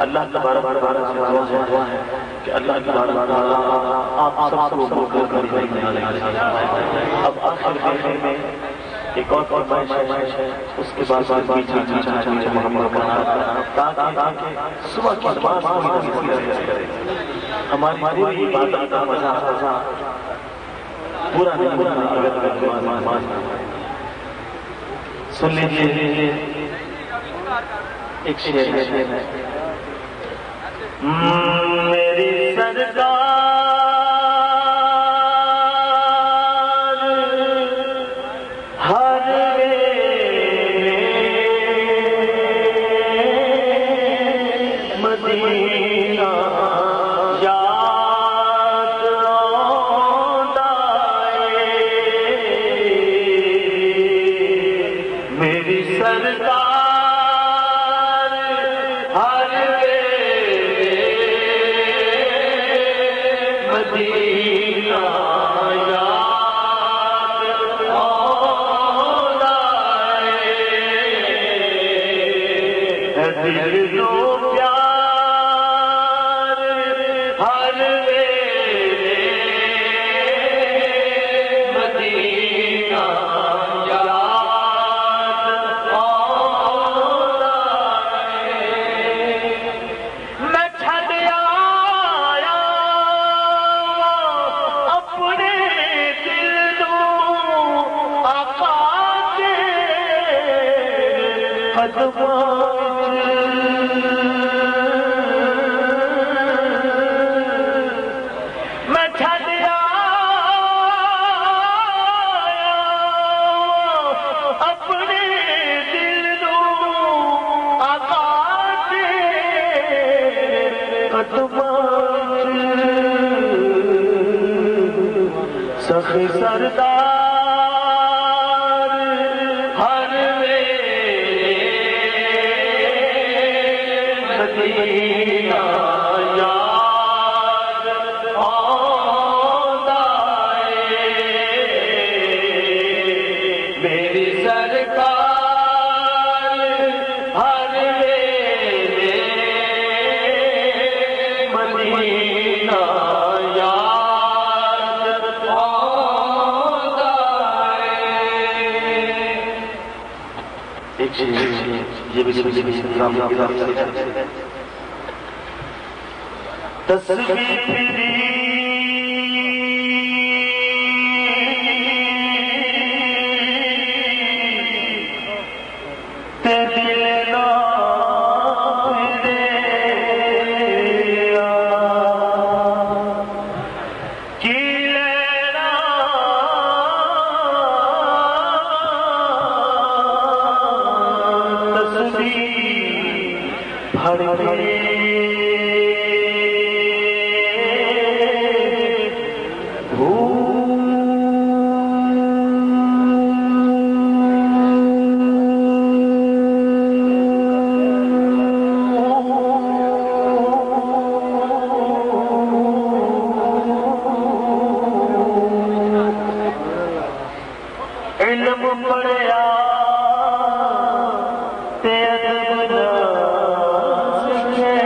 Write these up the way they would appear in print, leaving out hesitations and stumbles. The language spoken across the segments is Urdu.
اللہ تبارک و تعالیٰ سے دعا ہے کہ اللہ تبارک و تعالیٰ آپ سب کو قبول کرے۔ اب آخر میں ایک اور فرمائش ہے، اس کے بعد محمد تاکہ صبح کی نماز کرے ہماری پوری عبادت کا مزہ پورا نہیں اگر نماز سن لیجیے ایک شعر ہے، میری سرکار ہر مدینہ یاد آتا ہے، میری سرکار ہر مدینہ یاد آتا ہے، دل دو پیار ہر مدینہ یاد آتا ہے، میں چھڈ آیا اپنے دل کو آقا کے قدموں میں چھڈ آیا اپنے دل کو آقا کے قدموں سخی سردار ہر مدینہ یاد آتا ہے، میری سرکار ہر مدینہ یاد آتا ہے۔ ایک چیز یہ بھی تصویر پھری تے دل نہ پھریا کی لینا تصویر پھڑ کے علم پڑھیا تے ادب نہ سکھے،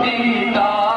دیدار